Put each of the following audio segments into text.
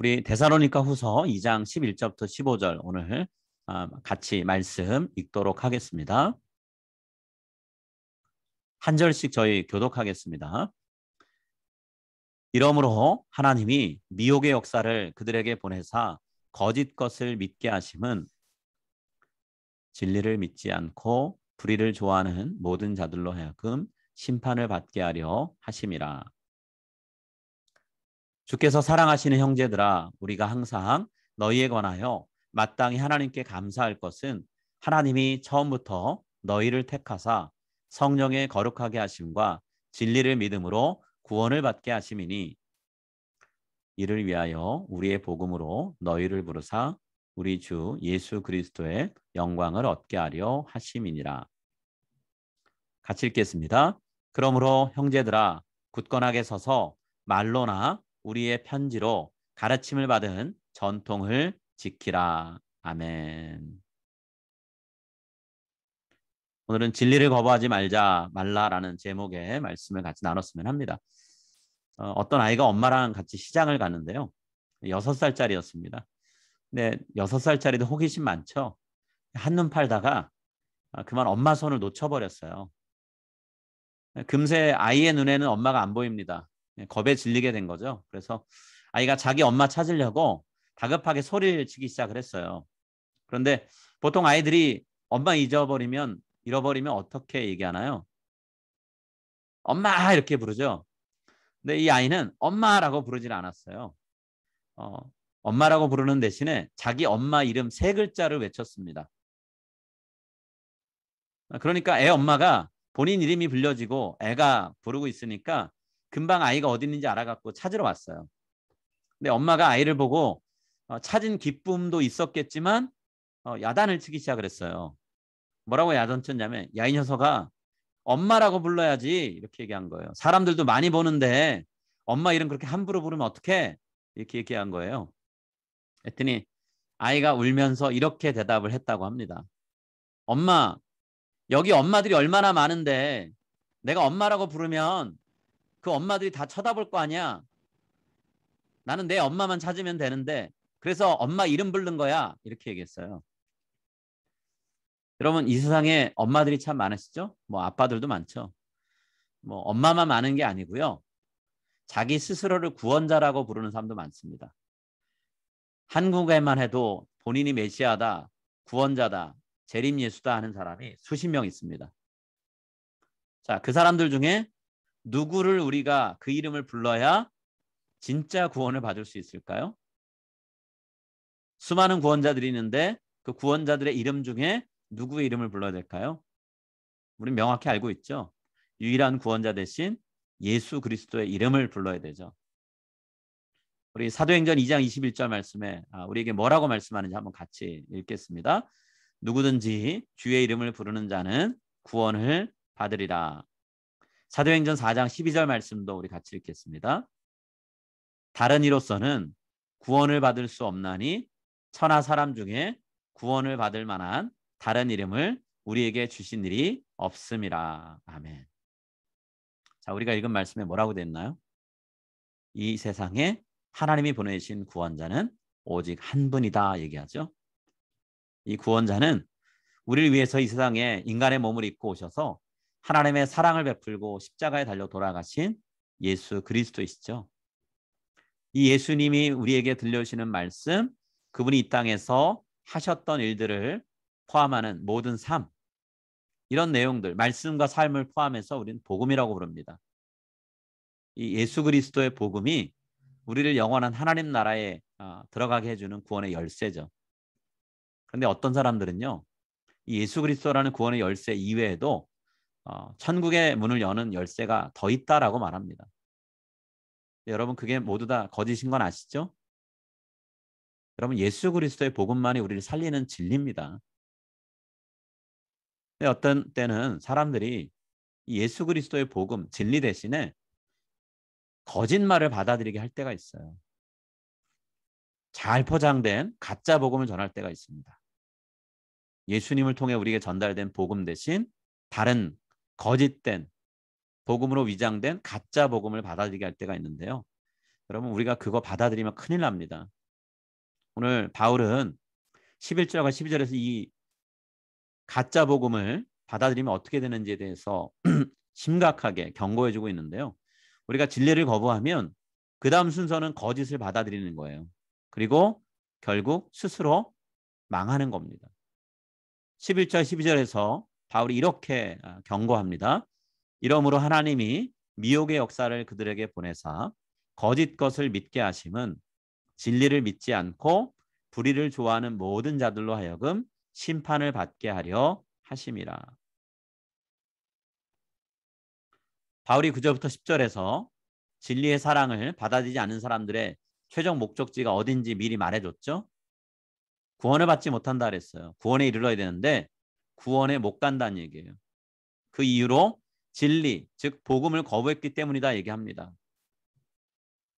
우리 데살로니가 후서 2장 11절부터 15절 오늘 같이 말씀 읽도록 하겠습니다. 한 절씩 저희 교독하겠습니다. 이러므로 하나님이 미혹의 역사를 그들에게 보내사 거짓 것을 믿게 하심은 진리를 믿지 않고 불의를 좋아하는 모든 자들로 하여금 심판을 받게 하려 하심이라. 주께서 사랑하시는 형제들아, 우리가 항상 너희에 관하여 마땅히 하나님께 감사할 것은 하나님이 처음부터 너희를 택하사 성령의 거룩하게 하심과 진리를 믿음으로 구원을 받게 하심이니, 이를 위하여 우리의 복음으로 너희를 부르사 우리 주 예수 그리스도의 영광을 얻게 하려 하심이니라. 같이 읽겠습니다. 그러므로 형제들아, 굳건하게 서서 말로나 우리의 편지로 가르침을 받은 전통을 지키라. 아멘. 오늘은 진리를 거부하지 말라라는 제목의 말씀을 같이 나눴으면 합니다. 어떤 아이가 엄마랑 같이 시장을 갔는데요. 6살짜리였습니다. 근데 6살짜리도 호기심 많죠. 한눈 팔다가 그만 엄마 손을 놓쳐버렸어요. 금세 아이의 눈에는 엄마가 안 보입니다. 겁에 질리게 된 거죠. 그래서 아이가 자기 엄마 찾으려고 다급하게 소리를 치기 시작을 했어요. 그런데 보통 아이들이 엄마 잃어버리면 어떻게 얘기하나요? 엄마 이렇게 부르죠. 근데 이 아이는 엄마라고 부르질 않았어요. 엄마라고 부르는 대신에 자기 엄마 이름 3글자를 외쳤습니다. 그러니까 애 엄마가 본인 이름이 불려지고 애가 부르고 있으니까 금방 아이가 어디 있는지 알아갖고 찾으러 왔어요. 근데 엄마가 아이를 보고 찾은 기쁨도 있었겠지만 야단을 치기 시작을 했어요. 뭐라고 야단쳤냐면, 야, 이 녀석아, 엄마라고 불러야지, 이렇게 얘기한 거예요. 사람들도 많이 보는데 엄마 이름 그렇게 함부로 부르면 어떡해, 이렇게 얘기한 거예요. 했더니 아이가 울면서 이렇게 대답을 했다고 합니다. 엄마, 여기 엄마들이 얼마나 많은데 내가 엄마라고 부르면 그 엄마들이 다 쳐다볼 거 아니야. 나는 내 엄마만 찾으면 되는데 그래서 엄마 이름 부른 거야, 이렇게 얘기했어요. 여러분, 이 세상에 엄마들이 참 많으시죠? 뭐 아빠들도 많죠. 뭐 엄마만 많은 게 아니고요. 자기 스스로를 구원자라고 부르는 사람도 많습니다. 한국에만 해도 본인이 메시아다, 구원자다, 재림 예수다 하는 사람이 수십 명 있습니다. 자, 그 사람들 중에 누구를 우리가 그 이름을 불러야 진짜 구원을 받을 수 있을까요? 수많은 구원자들이 있는데 그 구원자들의 이름 중에 누구의 이름을 불러야 될까요? 우린 명확히 알고 있죠. 유일한 구원자 대신 예수 그리스도의 이름을 불러야 되죠. 우리 사도행전 2장 21절 말씀에 우리에게 뭐라고 말씀하는지 한번 같이 읽겠습니다. 누구든지 주의 이름을 부르는 자는 구원을 받으리라. 사도행전 4장 12절 말씀도 우리 같이 읽겠습니다. 다른 이로서는 구원을 받을 수 없나니 천하 사람 중에 구원을 받을 만한 다른 이름을 우리에게 주신 일이 없음이라. 아멘. 자, 우리가 읽은 말씀에 뭐라고 됐나요? 이 세상에 하나님이 보내신 구원자는 오직 한 분이다 얘기하죠. 이 구원자는 우리를 위해서 이 세상에 인간의 몸을 입고 오셔서 하나님의 사랑을 베풀고 십자가에 달려 돌아가신 예수 그리스도이시죠. 이 예수님이 우리에게 들려주시는 말씀, 그분이 이 땅에서 하셨던 일들을 포함하는 모든 삶, 이런 내용들, 말씀과 삶을 포함해서 우리는 복음이라고 부릅니다. 이 예수 그리스도의 복음이 우리를 영원한 하나님 나라에 들어가게 해주는 구원의 열쇠죠. 그런데 어떤 사람들은요, 이 예수 그리스도라는 구원의 열쇠 이외에도 천국의 문을 여는 열쇠가 더 있다라고 말합니다. 여러분, 그게 모두 다 거짓인 건 아시죠? 여러분, 예수 그리스도의 복음만이 우리를 살리는 진리입니다. 근데 어떤 때는 사람들이 예수 그리스도의 복음, 진리 대신에 거짓말을 받아들이게 할 때가 있어요. 잘 포장된 가짜 복음을 전할 때가 있습니다. 예수님을 통해 우리에게 전달된 복음 대신 다른 거짓된 복음으로 위장된 가짜 복음을 받아들이게 할 때가 있는데요. 여러분 우리가 그거 받아들이면 큰일 납니다. 오늘 바울은 11절과 12절에서 이 가짜 복음을 받아들이면 어떻게 되는지에 대해서 심각하게 경고해주고 있는데요. 우리가 진리를 거부하면 그 다음 순서는 거짓을 받아들이는 거예요. 그리고 결국 스스로 망하는 겁니다. 11절 12절에서 바울이 이렇게 경고합니다. 이러므로 하나님이 미혹의 역사를 그들에게 보내사 거짓 것을 믿게 하심은 진리를 믿지 않고 불의를 좋아하는 모든 자들로 하여금 심판을 받게 하려 하심이라. 바울이 9절부터 10절에서 진리의 사랑을 받아들이지 않는 사람들의 최종 목적지가 어딘지 미리 말해줬죠. 구원을 받지 못한다 그랬어요. 구원에 이르러야 되는데 구원에 못 간다는 얘기예요. 그 이유로 진리, 즉 복음을 거부했기 때문이다 얘기합니다.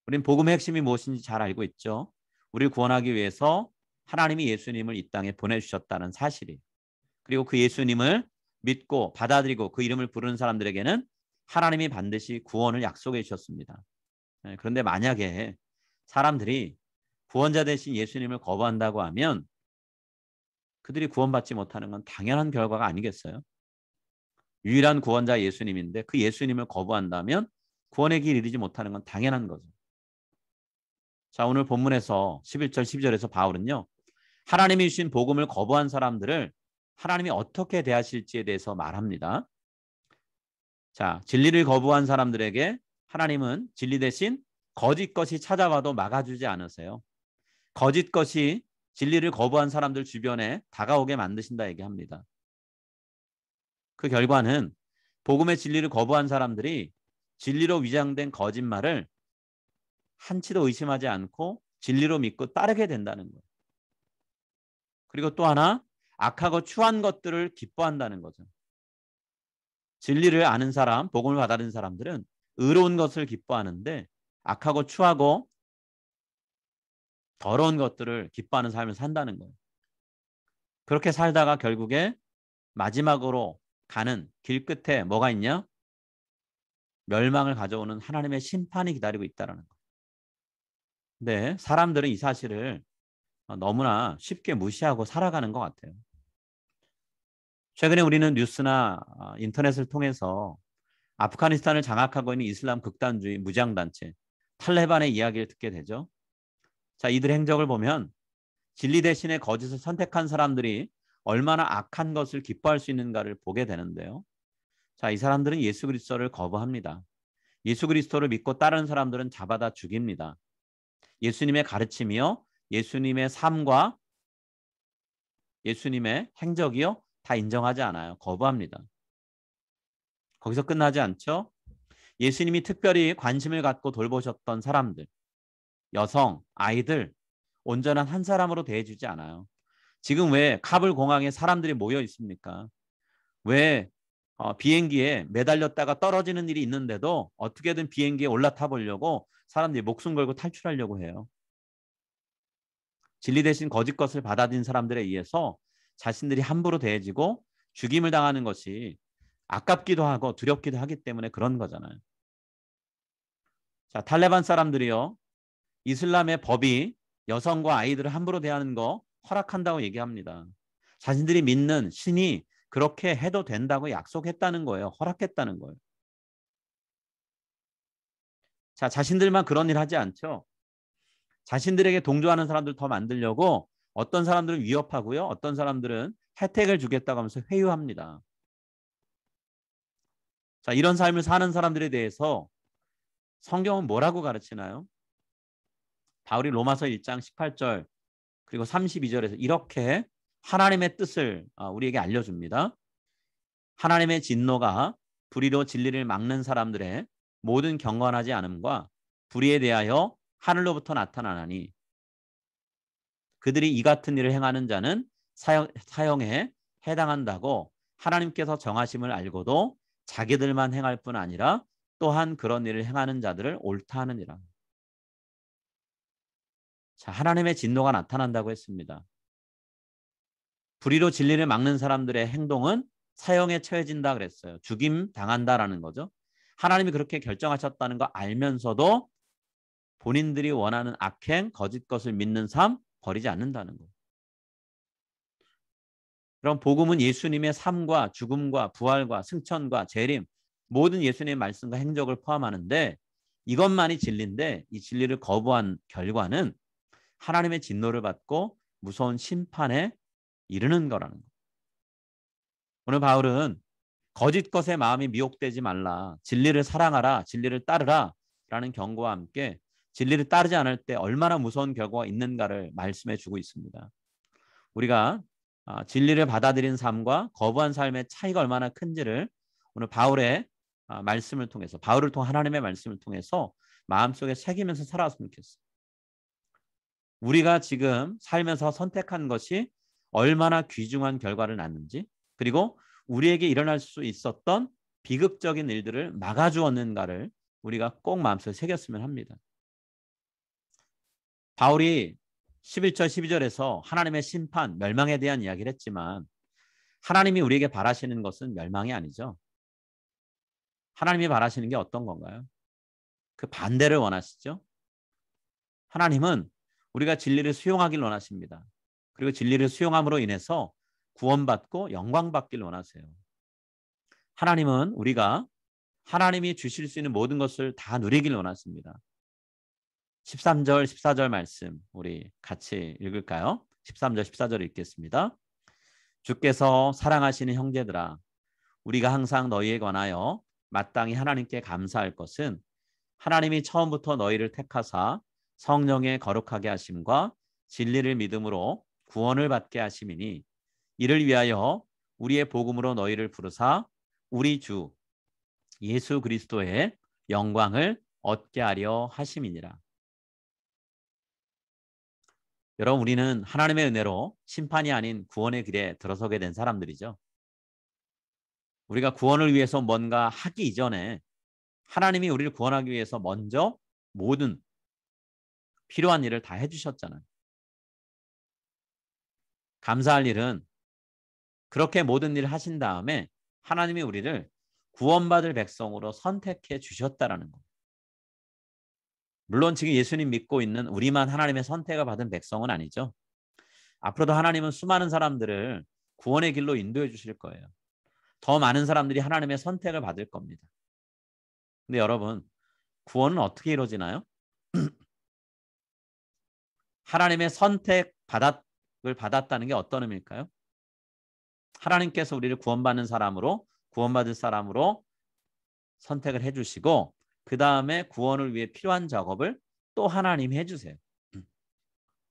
우린 복음의 핵심이 무엇인지 잘 알고 있죠. 우리를 구원하기 위해서 하나님이 예수님을 이 땅에 보내주셨다는 사실이, 그리고 그 예수님을 믿고 받아들이고 그 이름을 부르는 사람들에게는 하나님이 반드시 구원을 약속해 주셨습니다. 그런데 만약에 사람들이 구원자 되신 예수님을 거부한다고 하면 그들이 구원받지 못하는 건 당연한 결과가 아니겠어요? 유일한 구원자 예수님인데 그 예수님을 거부한다면 구원의 길 이르지 못하는 건 당연한 거죠. 자, 오늘 본문에서 11절 12절에서 바울은요. 하나님이 주신 복음을 거부한 사람들을 하나님이 어떻게 대하실지에 대해서 말합니다. 자, 진리를 거부한 사람들에게 하나님은 진리 대신 거짓 것이 찾아와도 막아주지 않으세요. 거짓 것이 진리를 거부한 사람들 주변에 다가오게 만드신다 얘기합니다. 그 결과는 복음의 진리를 거부한 사람들이 진리로 위장된 거짓말을 한치도 의심하지 않고 진리로 믿고 따르게 된다는 거예요. 그리고 또 하나, 악하고 추한 것들을 기뻐한다는 거죠. 진리를 아는 사람, 복음을 받아들인 사람들은 의로운 것을 기뻐하는데 악하고 추하고 더러운 것들을 기뻐하는 삶을 산다는 거예요. 그렇게 살다가 결국에 마지막으로 가는 길 끝에 뭐가 있냐? 멸망을 가져오는 하나님의 심판이 기다리고 있다는 거예요. 근데 사람들은 이 사실을 너무나 쉽게 무시하고 살아가는 것 같아요. 최근에 우리는 뉴스나 인터넷을 통해서 아프가니스탄을 장악하고 있는 이슬람 극단주의 무장단체 탈레반의 이야기를 듣게 되죠. 자, 이들의 행적을 보면 진리 대신에 거짓을 선택한 사람들이 얼마나 악한 것을 기뻐할 수 있는가를 보게 되는데요. 자, 이 사람들은 예수 그리스도를 거부합니다. 예수 그리스도를 믿고 따르는 사람들은 잡아다 죽입니다. 예수님의 가르침이요, 예수님의 삶과 예수님의 행적이요 다 인정하지 않아요. 거부합니다. 거기서 끝나지 않죠. 예수님이 특별히 관심을 갖고 돌보셨던 사람들, 여성, 아이들 온전한 한 사람으로 대해주지 않아요. 지금 왜 카불 공항에 사람들이 모여 있습니까? 왜 비행기에 매달렸다가 떨어지는 일이 있는데도 어떻게든 비행기에 올라타 보려고 사람들이 목숨 걸고 탈출하려고 해요. 진리 대신 거짓 것을 받아들인 사람들에 의해서 자신들이 함부로 대해지고 죽임을 당하는 것이 아깝기도 하고 두렵기도 하기 때문에 그런 거잖아요. 자, 탈레반 사람들이요. 이슬람의 법이 여성과 아이들을 함부로 대하는 거 허락한다고 얘기합니다. 자신들이 믿는 신이 그렇게 해도 된다고 약속했다는 거예요. 허락했다는 거예요. 자, 자신들만 그런 일 하지 않죠. 자신들에게 동조하는 사람들 더 만들려고 어떤 사람들은 위협하고요. 어떤 사람들은 혜택을 주겠다고 하면서 회유합니다. 자, 이런 삶을 사는 사람들에 대해서 성경은 뭐라고 가르치나요? 바울이 로마서 1장 18절 그리고 32절에서 이렇게 하나님의 뜻을 우리에게 알려줍니다. 하나님의 진노가 불의로 진리를 막는 사람들의 모든 경건하지 않음과 불의에 대하여 하늘로부터 나타나나니 그들이 이 같은 일을 행하는 자는 사형에 해당한다고 하나님께서 정하심을 알고도 자기들만 행할 뿐 아니라 또한 그런 일을 행하는 자들을 옳다 하느니라. 자, 하나님의 진노가 나타난다고 했습니다. 불의로 진리를 막는 사람들의 행동은 사형에 처해진다 그랬어요. 죽임 당한다라는 거죠. 하나님이 그렇게 결정하셨다는 거 알면서도 본인들이 원하는 악행, 거짓 것을 믿는 삶 버리지 않는다는 거예요. 그럼 복음은 예수님의 삶과 죽음과 부활과 승천과 재림, 모든 예수님의 말씀과 행적을 포함하는데 이것만이 진리인데 이 진리를 거부한 결과는 하나님의 진노를 받고 무서운 심판에 이르는 거라는 거예요. 오늘 바울은 거짓 것에 마음이 미혹되지 말라, 진리를 사랑하라, 진리를 따르라 라는 경고와 함께 진리를 따르지 않을 때 얼마나 무서운 결과가 있는가를 말씀해 주고 있습니다. 우리가 진리를 받아들인 삶과 거부한 삶의 차이가 얼마나 큰지를 오늘 바울의 말씀을 통해서, 바울을 통한 하나님의 말씀을 통해서 마음속에 새기면서 살아왔으면 좋겠어요. 우리가 지금 살면서 선택한 것이 얼마나 귀중한 결과를 낳는지, 그리고 우리에게 일어날 수 있었던 비극적인 일들을 막아주었는가를 우리가 꼭 마음속에 새겼으면 합니다. 바울이 11절 12절에서 하나님의 심판, 멸망에 대한 이야기를 했지만 하나님이 우리에게 바라시는 것은 멸망이 아니죠. 하나님이 바라시는 게 어떤 건가요? 그 반대를 원하시죠. 하나님은 우리가 진리를 수용하길 원하십니다. 그리고 진리를 수용함으로 인해서 구원받고 영광받길 원하세요. 하나님은 우리가 하나님이 주실 수 있는 모든 것을 다 누리길 원하십니다. 13절 14절 말씀 우리 같이 읽을까요? 13절 14절 읽겠습니다. 주께서 사랑하시는 형제들아, 우리가 항상 너희에 관하여 마땅히 하나님께 감사할 것은 하나님이 처음부터 너희를 택하사 성령의 거룩하게 하심과 진리를 믿음으로 구원을 받게 하심이니, 이를 위하여 우리의 복음으로 너희를 부르사 우리 주 예수 그리스도의 영광을 얻게 하려 하심이니라. 여러분, 우리는 하나님의 은혜로 심판이 아닌 구원의 길에 들어서게 된 사람들이죠. 우리가 구원을 위해서 뭔가 하기 이전에 하나님이 우리를 구원하기 위해서 먼저 모든 필요한 일을 다 해주셨잖아요. 감사할 일은 그렇게 모든 일을 하신 다음에 하나님이 우리를 구원받을 백성으로 선택해 주셨다라는 거예요. 물론 지금 예수님 믿고 있는 우리만 하나님의 선택을 받은 백성은 아니죠. 앞으로도 하나님은 수많은 사람들을 구원의 길로 인도해 주실 거예요. 더 많은 사람들이 하나님의 선택을 받을 겁니다. 근데 여러분, 구원은 어떻게 이루어지나요? 하나님의 선택을 받았다는 게 어떤 의미일까요? 하나님께서 우리를 구원받을 사람으로 선택을 해주시고 그 다음에 구원을 위해 필요한 작업을 또 하나님이 해주세요.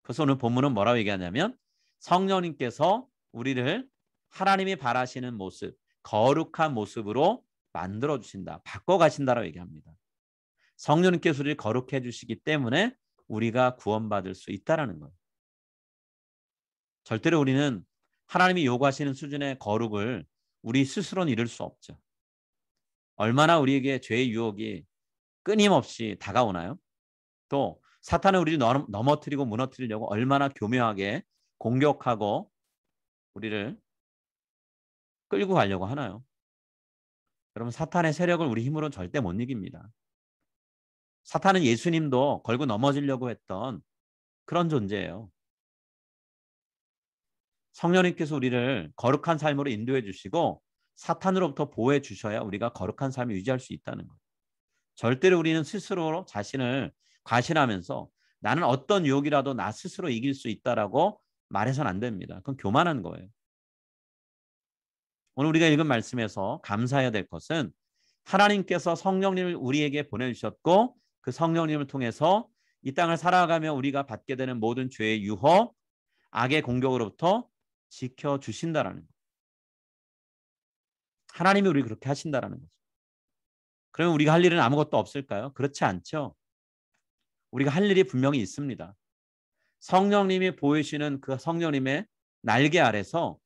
그래서 오늘 본문은 뭐라고 얘기하냐면 성령님께서 우리를 하나님이 바라시는 모습, 거룩한 모습으로 만들어주신다, 바꿔가신다라고 얘기합니다. 성령님께서 우리를 거룩해 주시기 때문에 우리가 구원받을 수 있다는 거예요. 절대로 우리는 하나님이 요구하시는 수준의 거룩을 우리 스스로는 이룰 수 없죠. 얼마나 우리에게 죄의 유혹이 끊임없이 다가오나요? 또 사탄은 우리를 넘어뜨리고 무너뜨리려고 얼마나 교묘하게 공격하고 우리를 끌고 가려고 하나요? 여러분, 사탄의 세력을 우리 힘으로는 절대 못 이깁니다. 사탄은 예수님도 걸고 넘어지려고 했던 그런 존재예요. 성령님께서 우리를 거룩한 삶으로 인도해 주시고 사탄으로부터 보호해 주셔야 우리가 거룩한 삶을 유지할 수 있다는 거예요. 절대로 우리는 스스로 자신을 과신하면서 나는 어떤 유혹이라도 나 스스로 이길 수 있다라고 말해서는 안 됩니다. 그건 교만한 거예요. 오늘 우리가 읽은 말씀에서 감사해야 될 것은 하나님께서 성령님을 우리에게 보내주셨고 그 성령님을 통해서 이 땅을 살아가며 우리가 받게 되는 모든 죄의 유혹, 악의 공격으로부터 지켜주신다라는 거예요. 하나님이 우리 그렇게 하신다라는 거죠. 그러면 우리가 할 일은 아무것도 없을까요? 그렇지 않죠. 우리가 할 일이 분명히 있습니다. 성령님이 보이시는 그 성령님의 날개 아래서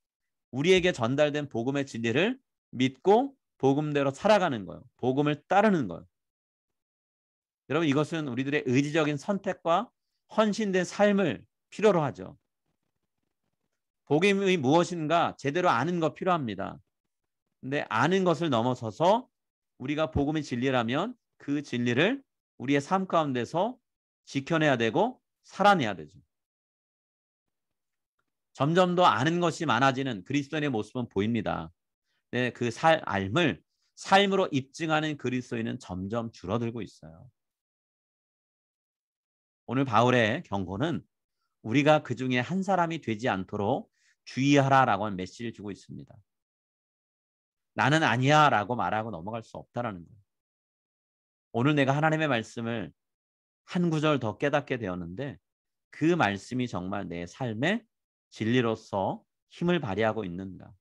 우리에게 전달된 복음의 진리를 믿고 복음대로 살아가는 거예요. 복음을 따르는 거예요. 여러분, 이것은 우리들의 의지적인 선택과 헌신된 삶을 필요로 하죠. 복음이 무엇인가 제대로 아는 거 필요합니다. 근데 아는 것을 넘어서서 우리가 복음의 진리라면 그 진리를 우리의 삶 가운데서 지켜내야 되고 살아내야 되죠. 점점 더 아는 것이 많아지는 그리스도인의 모습은 보입니다. 네, 그 삶을 삶으로 입증하는 그리스도인은 점점 줄어들고 있어요. 오늘 바울의 경고는 우리가 그 중에 한 사람이 되지 않도록 주의하라라고 하는 메시지를 주고 있습니다. 나는 아니야 라고 말하고 넘어갈 수 없다라는 거예요. 오늘 내가 하나님의 말씀을 한 구절 더 깨닫게 되었는데 그 말씀이 정말 내 삶의 진리로서 힘을 발휘하고 있는가.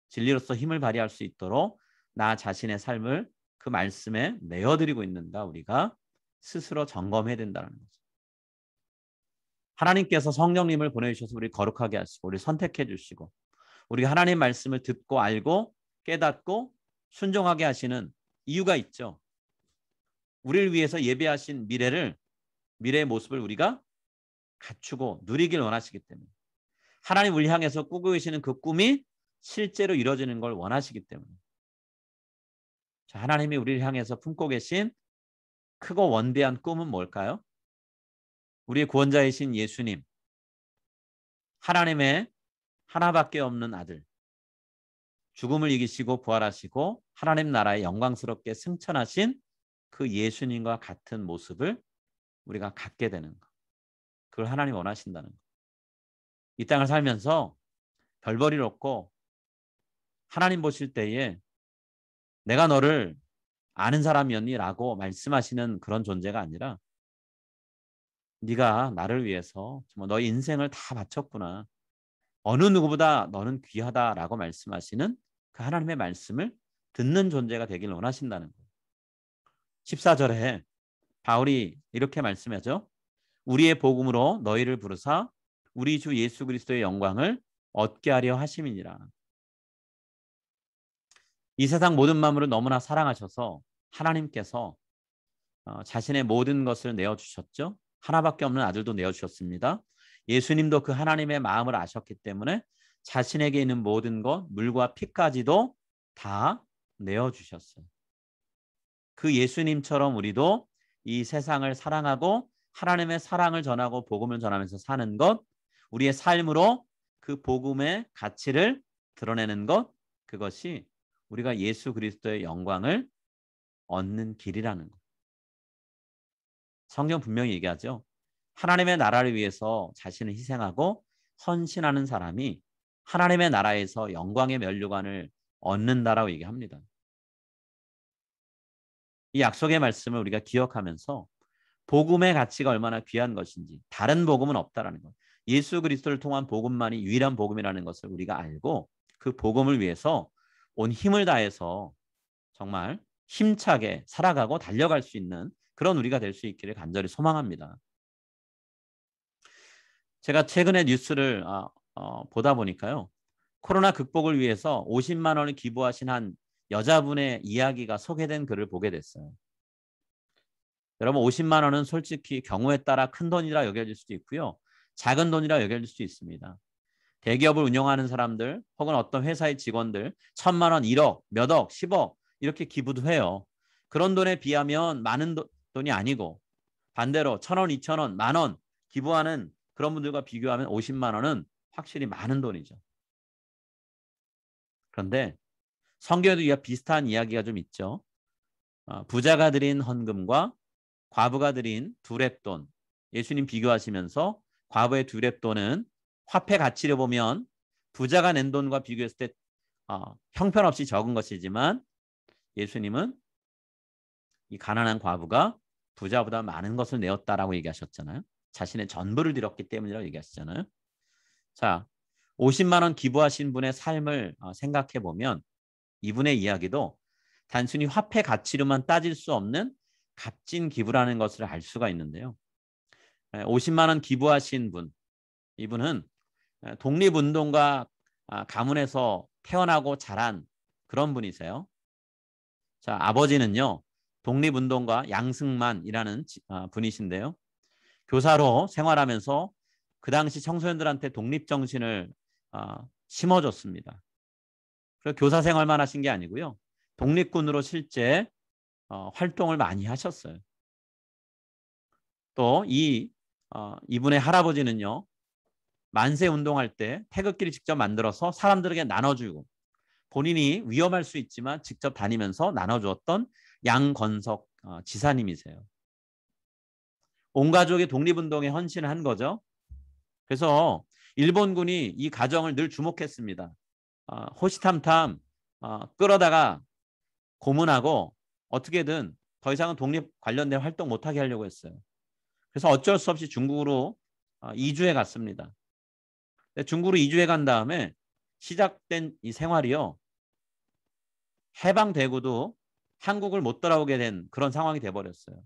진리로서 힘을 발휘할 수 있도록 나 자신의 삶을 그 말씀에 내어드리고 있는가 우리가 스스로 점검해야 된다는 거죠. 하나님께서 성령님을 보내주셔서 우리 거룩하게 하시고 우리 선택해 주시고 우리 하나님 말씀을 듣고 알고 깨닫고 순종하게 하시는 이유가 있죠. 우리를 위해서 예배하신 미래의 모습을 우리가 갖추고 누리길 원하시기 때문에 하나님 우리 향해서 꾸고 계시는 그 꿈이 실제로 이루어지는 걸 원하시기 때문에 자, 하나님이 우리를 향해서 품고 계신 크고 원대한 꿈은 뭘까요? 우리의 구원자이신 예수님, 하나님의 하나밖에 없는 아들, 죽음을 이기시고 부활하시고 하나님 나라에 영광스럽게 승천하신 그 예수님과 같은 모습을 우리가 갖게 되는 것. 그걸 하나님 원하신다는 것. 이 땅을 살면서 별볼일 없고 하나님 보실 때에 내가 너를 아는 사람이었니? 라고 말씀하시는 그런 존재가 아니라 네가 나를 위해서 정말 너의 인생을 다 바쳤구나. 어느 누구보다 너는 귀하다라고 말씀하시는 그 하나님의 말씀을 듣는 존재가 되길 원하신다는 거예요. 14절에 바울이 이렇게 말씀하죠. 우리의 복음으로 너희를 부르사 우리 주 예수 그리스도의 영광을 얻게 하려 하심이니라. 이 세상 모든 만물을 너무나 사랑하셔서 하나님께서 자신의 모든 것을 내어주셨죠. 하나밖에 없는 아들도 내어주셨습니다. 예수님도 그 하나님의 마음을 아셨기 때문에 자신에게 있는 모든 것, 물과 피까지도 다 내어주셨어요. 그 예수님처럼 우리도 이 세상을 사랑하고 하나님의 사랑을 전하고 복음을 전하면서 사는 것, 우리의 삶으로 그 복음의 가치를 드러내는 것, 그것이 우리가 예수 그리스도의 영광을 얻는 길이라는 것. 성경 분명히 얘기하죠. 하나님의 나라를 위해서 자신을 희생하고 헌신하는 사람이 하나님의 나라에서 영광의 면류관을 얻는다라고 얘기합니다. 이 약속의 말씀을 우리가 기억하면서 복음의 가치가 얼마나 귀한 것인지 다른 복음은 없다라는 것. 예수 그리스도를 통한 복음만이 유일한 복음이라는 것을 우리가 알고 그 복음을 위해서 온 힘을 다해서 정말 힘차게 살아가고 달려갈 수 있는 그런 우리가 될 수 있기를 간절히 소망합니다. 제가 최근에 뉴스를 보다 보니까요. 코로나 극복을 위해서 50만 원을 기부하신 한 여자분의 이야기가 소개된 글을 보게 됐어요. 여러분 50만 원은 솔직히 경우에 따라 큰 돈이라 여겨질 수도 있고요. 작은 돈이라 여겨질 수도 있습니다. 대기업을 운영하는 사람들 혹은 어떤 회사의 직원들 1,000만 원, 1억, 몇 억, 10억 이렇게 기부도 해요. 그런 돈에 비하면 많은 돈이 아니고 반대로 1,000원, 2,000원, 만 원 기부하는 그런 분들과 비교하면 50만 원은 확실히 많은 돈이죠. 그런데 성경에도 이와 비슷한 이야기가 좀 있죠. 부자가 드린 헌금과 과부가 드린 두 렙돈 예수님 비교하시면서 과부의 두 렙돈은 화폐 가치를 보면 부자가 낸 돈과 비교했을 때 형편없이 적은 것이지만 예수님은 이 가난한 과부가 부자보다 많은 것을 내었다라고 얘기하셨잖아요. 자신의 전부를 드렸기 때문이라고 얘기하시잖아요. 자, 50만 원 기부하신 분의 삶을 생각해 보면 이분의 이야기도 단순히 화폐 가치로만 따질 수 없는 값진 기부라는 것을 알 수가 있는데요. 50만 원 기부하신 분, 이분은 독립운동가 가문에서 태어나고 자란 그런 분이세요. 자, 아버지는요. 독립운동가 양승만이라는 분이신데요. 교사로 생활하면서 그 당시 청소년들한테 독립정신을 심어줬습니다. 그래서 교사 생활만 하신 게 아니고요. 독립군으로 실제 활동을 많이 하셨어요. 또 이분의 할아버지는요, 만세 운동할 때 태극기를 직접 만들어서 사람들에게 나눠주고 본인이 위험할 수 있지만 직접 다니면서 나눠주었던 양건석 지사님이세요. 온 가족이 독립운동에 헌신을 한 거죠. 그래서 일본군이 이 가정을 늘 주목했습니다. 호시탐탐 끌어다가 고문하고 어떻게든 더 이상은 독립 관련된 활동 못하게 하려고 했어요. 그래서 어쩔 수 없이 중국으로 이주해 갔습니다. 중국으로 이주해 간 다음에 시작된 이 생활이요, 해방되고도 한국을 못 돌아오게 된 그런 상황이 돼버렸어요.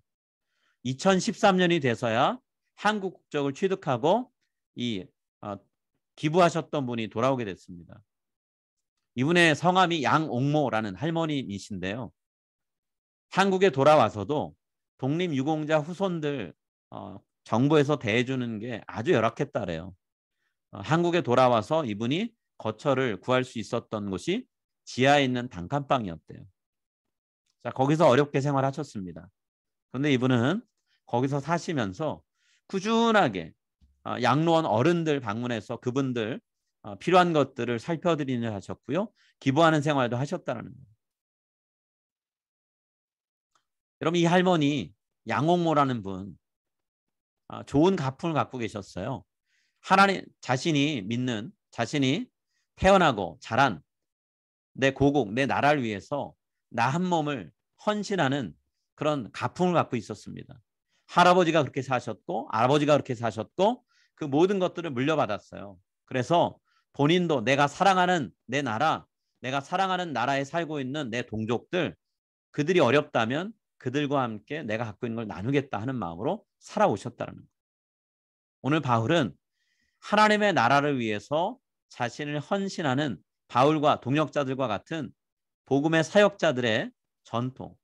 2013년이 돼서야 한국 국적을 취득하고 기부하셨던 분이 돌아오게 됐습니다. 이분의 성함이 양옥모라는 할머니이신데요. 한국에 돌아와서도 독립유공자 후손들 정부에서 대해주는 게 아주 열악했다래요. 한국에 돌아와서 이분이 거처를 구할 수 있었던 곳이 지하에 있는 단칸방이었대요. 자, 거기서 어렵게 생활하셨습니다. 그런데 이분은 거기서 사시면서 꾸준하게 양로원 어른들 방문해서 그분들 필요한 것들을 살펴드리는 일 하셨고요. 기부하는 생활도 하셨다는 거예요. 여러분, 이 할머니 양옥모라는 분 좋은 가풍을 갖고 계셨어요. 하나님 자신이 믿는, 자신이 태어나고 자란 내 고국, 내 나라를 위해서 나 한 몸을 헌신하는 그런 가풍을 갖고 있었습니다. 할아버지가 그렇게 사셨고 아버지가 그렇게 사셨고 그 모든 것들을 물려받았어요. 그래서 본인도 내가 사랑하는 내 나라, 내가 사랑하는 나라에 살고 있는 내 동족들, 그들이 어렵다면 그들과 함께 내가 갖고 있는 걸 나누겠다 하는 마음으로 살아오셨다는 거예요. 오늘 바울은 하나님의 나라를 위해서 자신을 헌신하는 바울과 동역자들과 같은 복음의 사역자들의 전통,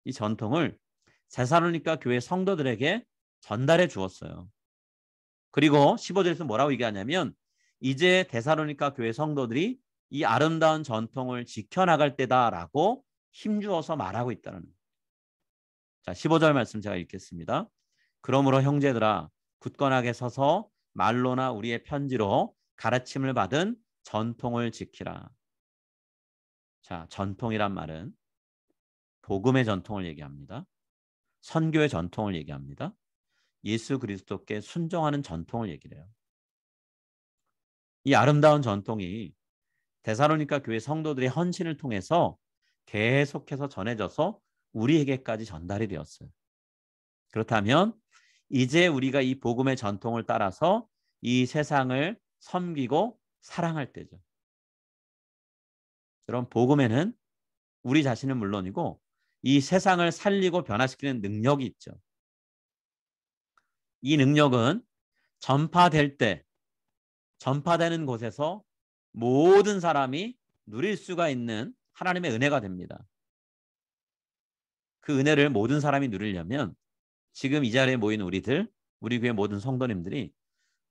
이 전통을 데살로니가 교회 성도들에게 전달해 주었어요. 그리고 15절에서 뭐라고 얘기하냐면 이제 데살로니가 교회 성도들이 이 아름다운 전통을 지켜나갈 때다라고 힘주어서 말하고 있다는 거예요. 자, 15절 말씀 제가 읽겠습니다. 그러므로 형제들아 굳건하게 서서 말로나 우리의 편지로 가르침을 받은 전통을 지키라. 자, 전통이란 말은 복음의 전통을 얘기합니다. 선교의 전통을 얘기합니다. 예수 그리스도께 순종하는 전통을 얘기를 해요. 이 아름다운 전통이 데살로니가 교회 성도들의 헌신을 통해서 계속해서 전해져서 우리에게까지 전달이 되었어요. 그렇다면 이제 우리가 이 복음의 전통을 따라서 이 세상을 섬기고 사랑할 때죠. 여러분, 복음에는 우리 자신은 물론이고 이 세상을 살리고 변화시키는 능력이 있죠. 이 능력은 전파될 때, 전파되는 곳에서 모든 사람이 누릴 수가 있는 하나님의 은혜가 됩니다. 그 은혜를 모든 사람이 누리려면 지금 이 자리에 모인 우리들, 우리 교회 모든 성도님들이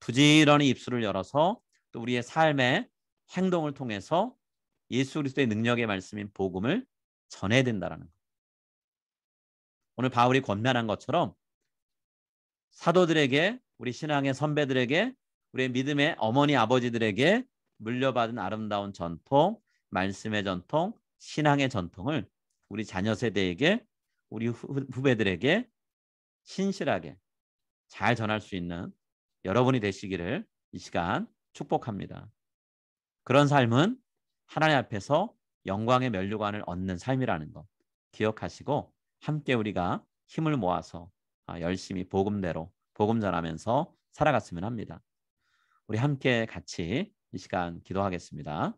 부지런히 입술을 열어서 또 우리의 삶의 행동을 통해서 예수 그리스도의 능력의 말씀인 복음을 전해야 된다는 거예요. 오늘 바울이 권면한 것처럼 사도들에게, 우리 신앙의 선배들에게, 우리의 믿음의 어머니 아버지들에게 물려받은 아름다운 전통, 말씀의 전통, 신앙의 전통을 우리 자녀 세대에게, 우리 후배들에게 신실하게 잘 전할 수 있는 여러분이 되시기를 이 시간 축복합니다. 그런 삶은 하나님 앞에서 영광의 면류관을 얻는 삶이라는 것 기억하시고 함께 우리가 힘을 모아서 열심히 복음대로 복음 전하면서 살아갔으면 합니다. 우리 함께 같이 이 시간 기도하겠습니다.